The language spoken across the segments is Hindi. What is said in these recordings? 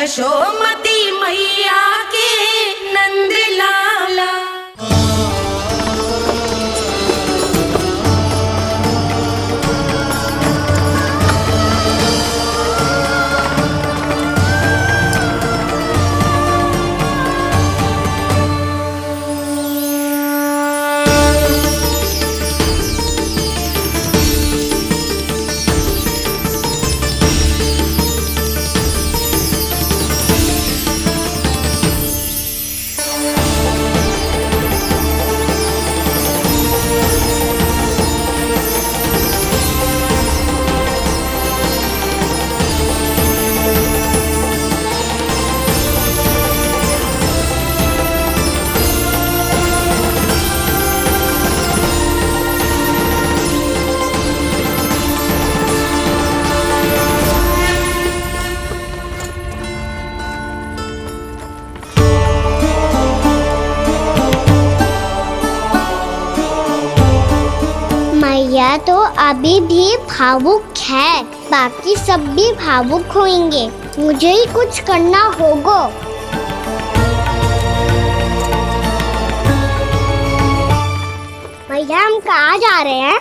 यशोमती मैया के नंद लाला। मैया तो अभी भी भावुक है, बाकी सब भी भावुक होंगे। मुझे ही कुछ करना होगा। भैया हम कहाँ जा रहे हैं?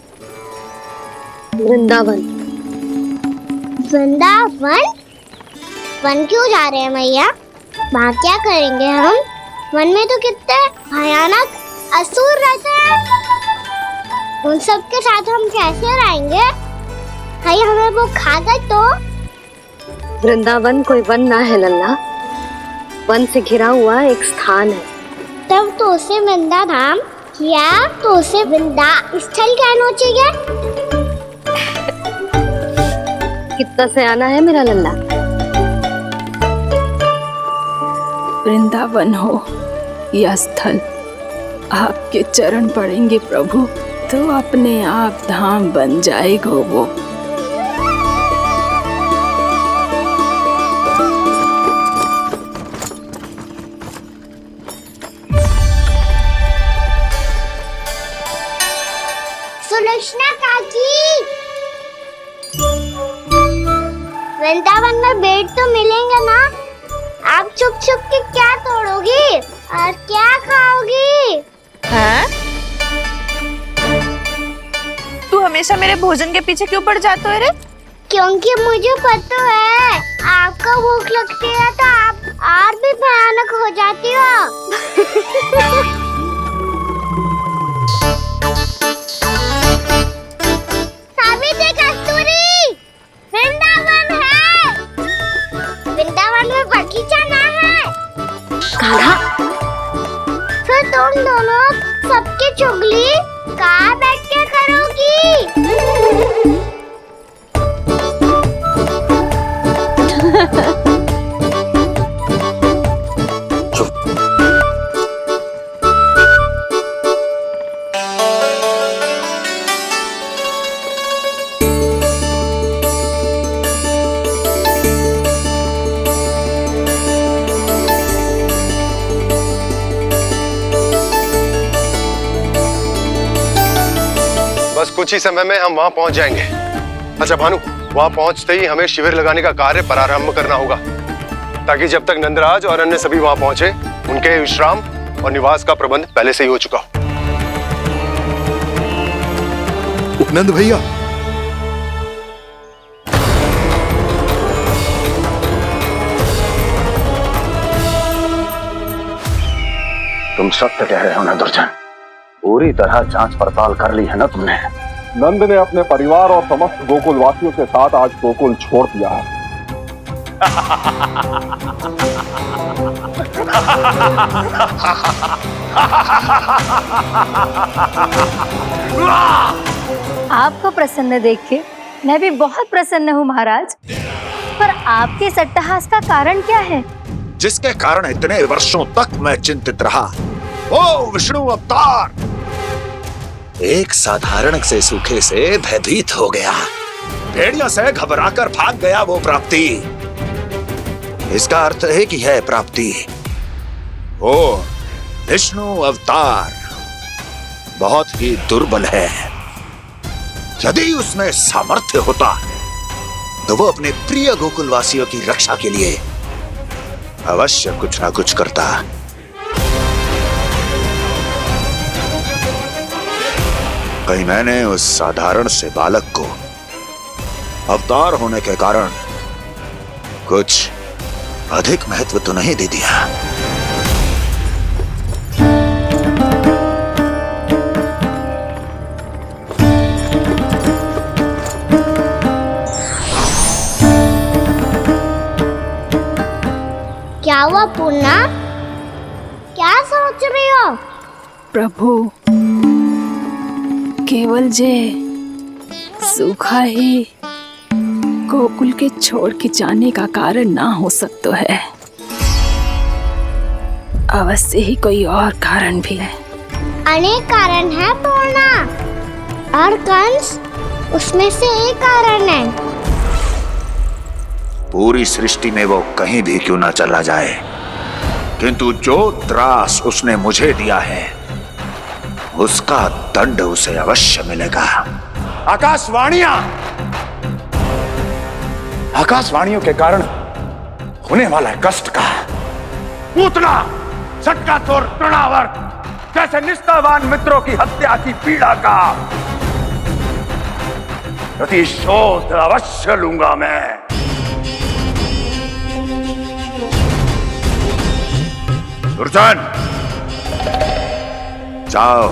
वृंदावन। वृंदावन? वन क्यों जा रहे हैं मैया? वहाँ क्या करेंगे हम? वन में तो कितने भयानक असुर रहते हैं। उन सब के साथ हम कैसे रहेंगे? भाई हमें वो खा गए तो? वृंदावन कोई वन ना है लल्ला, वन से घिरा हुआ एक स्थान है। तब तो उसे वृंदा धाम या तो उसे वृंदा स्थल कहना चाहिए। कितना सयाना है मेरा लल्ला। वृंदावन हो या स्थल, आपके चरण पड़ेंगे प्रभु तो अपने आप धाम बन जाएगा वो। सुलक्षणा काकी, वृंदावन में बेट तो मिलेंगे ना? आप छुप छुप के क्या तोड़ोगी और क्या खाओगी? हाँ? तू हमेशा मेरे भोजन के पीछे क्यों पड़ जाते हो रे? क्योंकि मुझे पता है आपको भूख लगती है तो आप और भी भयानक हो जाती हो। सावित्री, कस्तूरी, वृंदावन है। वृंदावन में बगीचा ना है। कान्हा, फिर तुम दोनों सबकी चुगली कहाँ बैठ के करोगी? बस कुछ ही समय में हम वहां पहुंच जाएंगे। अच्छा भानु, वहां पहुंचते ही हमें शिविर लगाने का कार्य प्रारंभ करना होगा, ताकि जब तक नंदराज और अन्य सभी वहां पहुंचे उनके विश्राम और निवास का प्रबंध पहले से ही हो चुका हो। उपनंद भैया, तुम सत्य कह रहे हो ना दुर्जन? पूरी तरह जांच पड़ताल कर ली है ना तुमने? नंद ने अपने परिवार और समस्त गोकुल वासियों के साथ आज गोकुल छोड़ दिया है। आपको प्रसन्न देख के मैं भी बहुत प्रसन्न हूँ महाराज। पर आपके इस अट्टहास का कारण क्या है? जिसके कारण इतने वर्षों तक मैं चिंतित रहा। ओ विष्णु अवतार! एक साधारण से सूखे से भयभीत हो गया, भेड़ियों से घबराकर भाग गया वो प्राप्ति। इसका अर्थ है कि है प्राप्ति ओ विष्णु अवतार बहुत ही दुर्बल है। यदि उसमें सामर्थ्य होता तो वो अपने प्रिय गोकुलवासियों की रक्षा के लिए अवश्य कुछ ना कुछ करता। कहीं मैंने उस साधारण से बालक को अवतार होने के कारण कुछ अधिक महत्व तो नहीं दे दिया। क्या हुआ पूर्णा? क्या सोच रही हो? प्रभु, केवल जे सूखा ही गोकुल के छोड़ के जाने का कारण ना हो सकता है, अवश्य ही कोई और कारण भी है। अनेक कारण है पूर्णा, और कंस उसमें से एक कारण है। पूरी सृष्टि में वो कहीं भी क्यों ना चला जाए, किंतु जो त्रास उसने मुझे दिया है उसका दंड उसे अवश्य मिलेगा। आकाशवाणियों के कारण होने वाला कष्ट का पूतना, झटका चोर तृणावर्त जैसे निष्ठावान मित्रों की हत्या की पीड़ा का प्रतिशोध अवश्य लूंगा मैं। दुर्जन, जाओ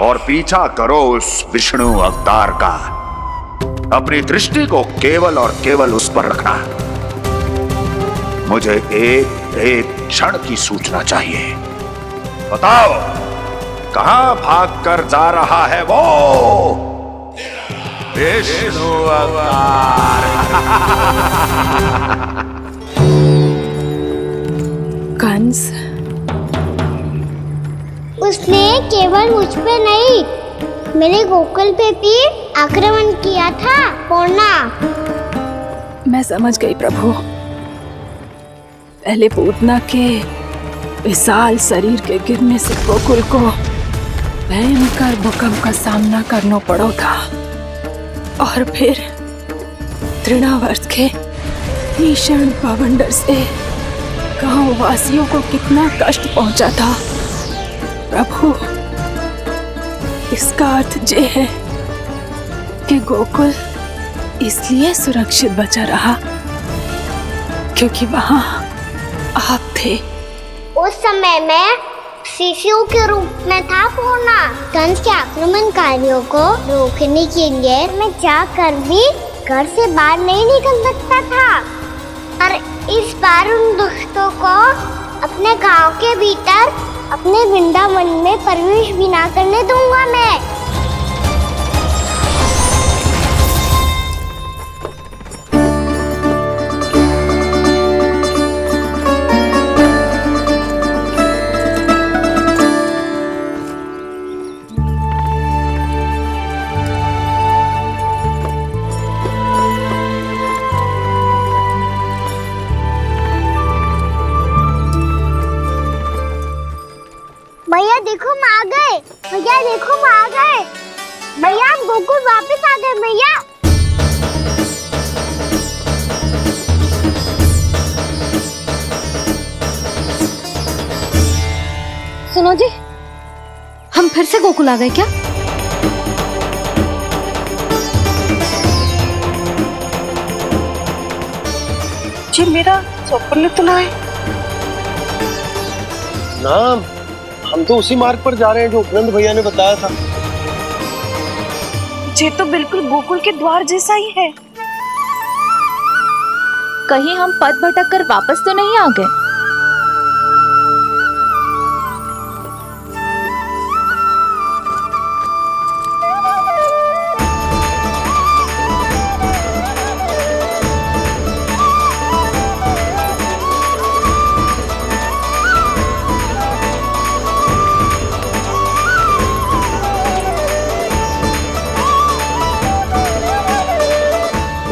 और पीछा करो उस विष्णु अवतार का। अपनी दृष्टि को केवल और केवल उस पर रखना। मुझे एक एक क्षण की सूचना चाहिए। बताओ, कहां भागकर जा रहा है वो विष्णु अवतार? कंस, उसने केवल मुझ पे नहीं, मेरे गोकुल पे भी आक्रमण किया था पूर्णा। मैं समझ गई प्रभु। पहले पूतना के विशाल शरीर के गिरने से गोकुल को भयंकर भूकंप का सामना करना पड़ा था, और फिर तृणावर्त के भीषण बवंडर से गांव वासियों को कितना कष्ट पहुंचा था। प्रभु, इसका अर्थ ये है कि गोकुल इसलिए सुरक्षित बचा रहा क्योंकि वहां आप थे। उस समय मैं शिशु के रूप में था पूर्णा। कंस के आक्रमणकारियों को रोकने के लिए मैं जाकर भी घर से बाहर नहीं निकल सकता था, और इस बार उन दुष्टों को अपने गांव के भीतर, अपने वृंदावन में प्रवेश भी ना करने दूंगा मैं। भैया देखो हम आ गए, भैया देखो हम आ गए, भैया हम गोकुल वापस आ गए भैया। सुनो जी, हम फिर से गोकुल आ गए क्या? जी मेरा स्वप्न तो ना है। ना, हम तो उसी मार्ग पर जा रहे हैं जो उपनंद भैया ने बताया था। ये तो बिल्कुल गोकुल के द्वार जैसा ही है। कहीं हम पथ भटक कर वापस तो नहीं आ गए?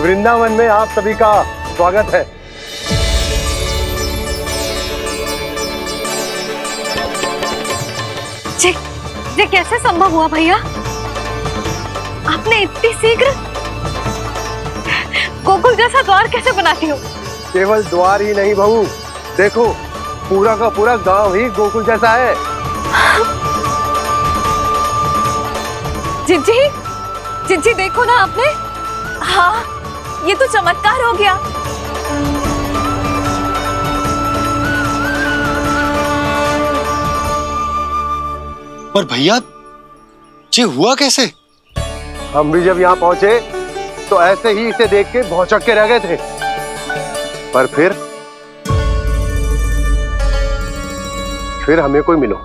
वृंदावन में आप सभी का स्वागत है। ये कैसे संभव हुआ भैया? आपने इतनी शीघ्र गोकुल जैसा द्वार कैसे बनाती हो? केवल द्वार ही नहीं बहू, देखो पूरा का पूरा गांव ही गोकुल जैसा है। जिज्जी, जिज्जी देखो ना आपने। हाँ, ये तो चमत्कार हो गया। पर भैया ये हुआ कैसे? हम भी जब यहाँ पहुंचे तो ऐसे ही इसे देख के भौचक के रह गए थे, पर फिर हमें कोई मिलो।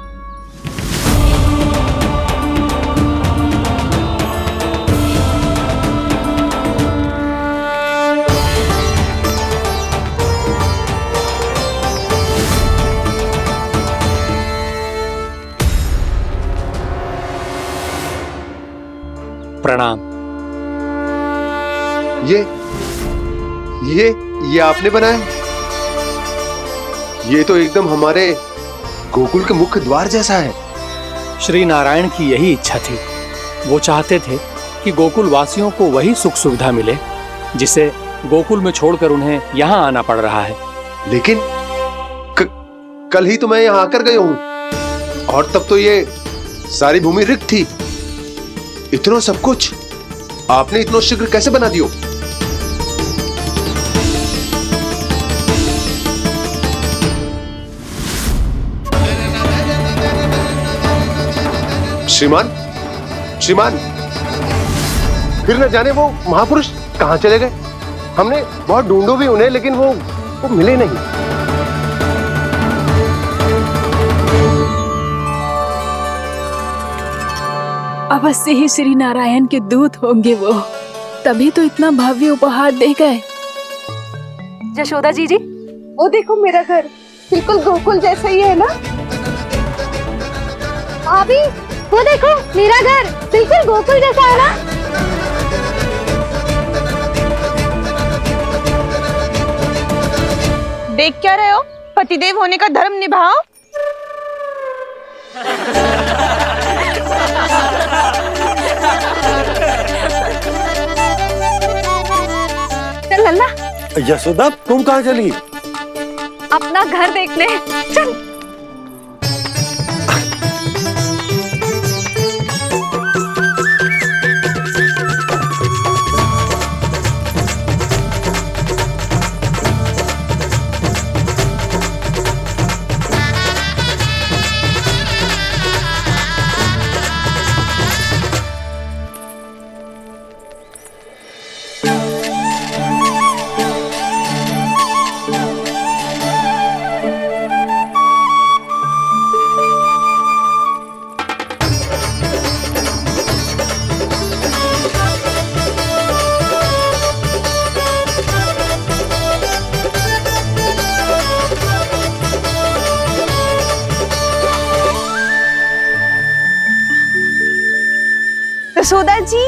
प्रणाम। ये आपने बनाया? ये तो एकदम हमारे गोकुल के मुख्य द्वार जैसा है। श्री नारायण की यही इच्छा थी। वो चाहते थे कि गोकुल वासियों को वही सुख सुविधा मिले जिसे गोकुल में छोड़कर उन्हें यहाँ आना पड़ रहा है। लेकिन कल ही तो मैं यहाँ आकर गया हूँ और तब तो ये सारी भूमि रिक्त थी। इतना सब कुछ आपने इतना शीघ्र कैसे बना दियो? श्रीमान, फिर न जाने वो महापुरुष कहां चले गए। हमने बहुत ढूंढो भी उन्हें, लेकिन वो मिले नहीं। अवश्य ही श्री नारायण के दूत होंगे वो, तभी तो इतना भव्य उपहार दे गए। यशोदा जी, वो देखो मेरा घर बिल्कुल गोकुल जैसा ही है ना। भाभी वो देखो मेरा घर बिल्कुल गोकुल जैसा है ना। देख क्या रहे हो? पतिदेव होने का धर्म निभाओ। चल लल्ला। यशोदा तुम कहाँ चली? अपना घर देखने चल। यशोदा जी,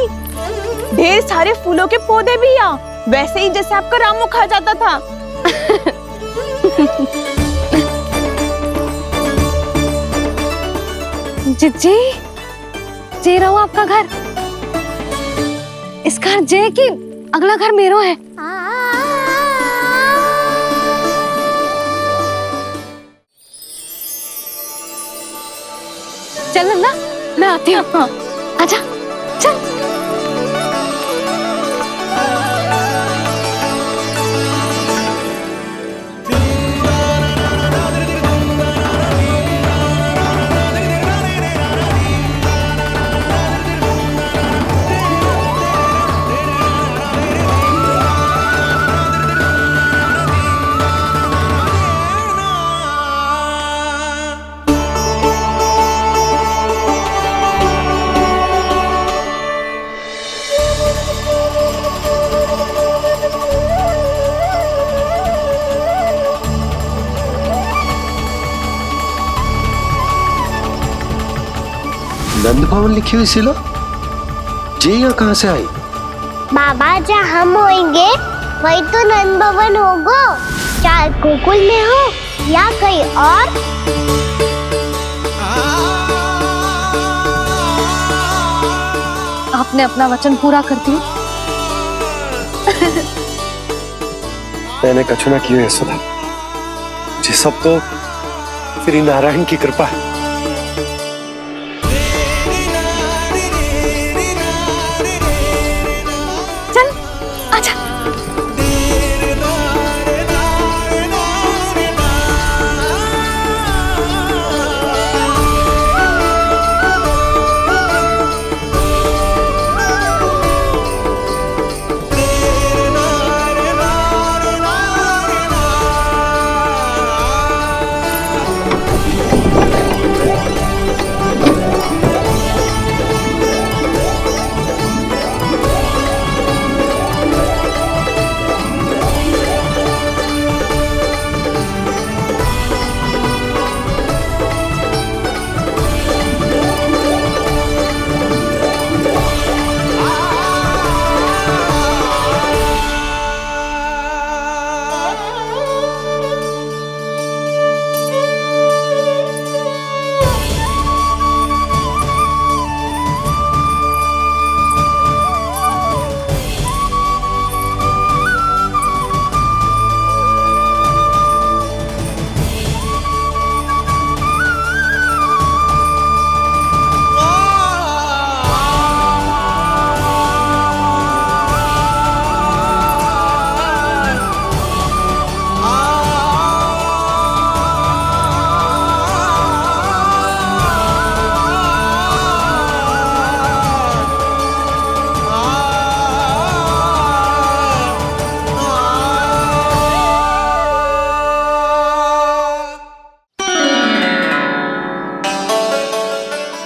ढेर सारे फूलों के पौधे भी यहाँ, वैसे ही जैसे आपका रामू खा जाता था। जिज्जी, जे रहो आपका घर। इस घर जे की अगला घर मेरो है। चल लल्ला, मैं आती हूँ। हाँ, आजा चल। नंद भवन लिखी हुई सिलो, जी यहाँ कहाँ से आई? बाबा जहाँ हम होंगे वही तो नंद भवन होगा, चाहे गोकुल में हो या कहीं और। आपने अपना वचन पूरा कर दिया। मैंने कछु ना कियो यशोदा, ये सब तो श्री नारायण की कृपा है। चल आजा।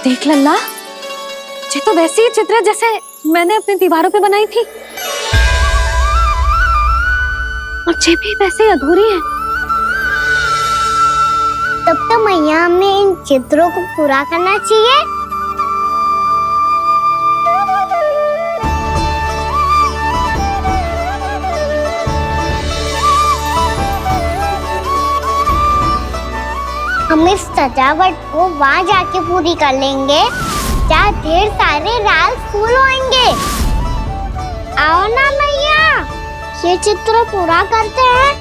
देख लल्ला, ये तो वैसी ही चित्र है जैसे मैंने अपनी दीवारों पे बनाई थी, और ये भी वैसे ही अधूरी है। तब तो मैया हमें इन चित्रों को पूरा करना चाहिए। हम इस सजावट को वहाँ जाके पूरी कर लेंगे जहाँ ढेर सारे लाल फूल होंगे। आओ ना मैया, ये चित्र पूरा करते हैं।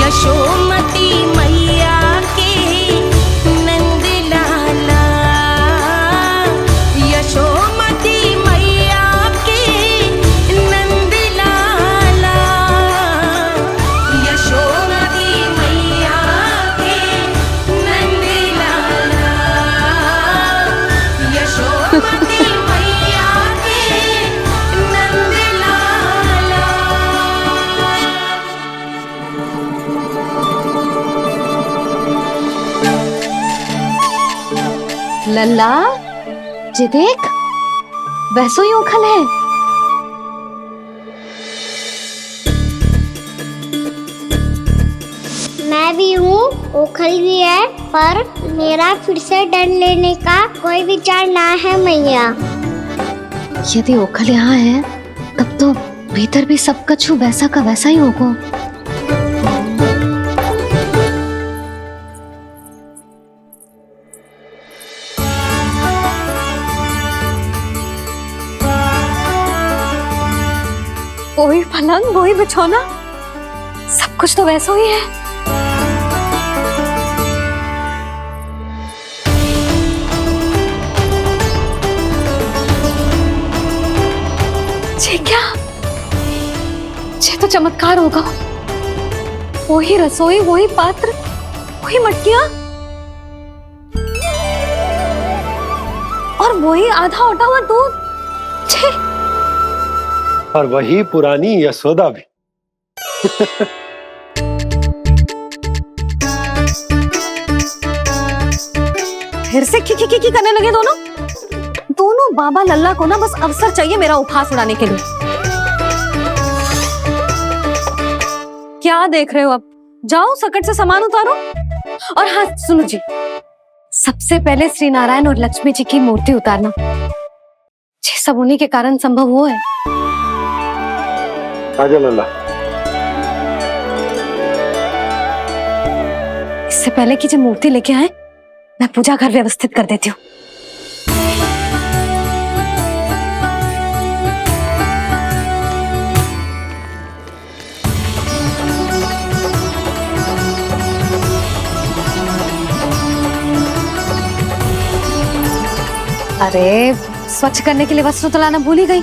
यशोमती मैया के नंद लाला, यशोमती मैया के नंद लाला, यशोमती मैया के नंद लाला, यशोमती मैया के नंद लाला। लल्ला, ये देख, वैसो ही उखल है। मैं भी हूँ, ओखल भी है, पर मेरा फिर से डर लेने का कोई विचार ना है मैया। यदि ओखल यहाँ है, तब तो भीतर भी सब कछु वैसा का वैसा ही होगा। वही पलंग, वही बिछौना, सब कुछ तो वैसा ही है। ये क्या? ये तो चमत्कार होगा। वही रसोई, वही पात्र, वही मटकियां, और वही आधा उटा हुआ दूध। छे! और वही पुरानी यशोदा भी। फिर से खी करने लगे दोनों। दोनों बाबा लल्ला को ना बस अवसर चाहिए मेरा उपहास उड़ाने के लिए। क्या देख रहे हो? अब जाओ सकट से सामान उतारो। और हाँ सुनो जी, सबसे पहले श्री नारायण और लक्ष्मी जी की मूर्ति उतारना। ये सब उन्हीं के कारण संभव हुआ है। आजा लल्ला। इससे पहले कि जो मूर्ति लेके आए, मैं पूजा घर व्यवस्थित कर देती हूँ। अरे स्वच्छ करने के लिए वस्त्र तो लाना भूल ही गई।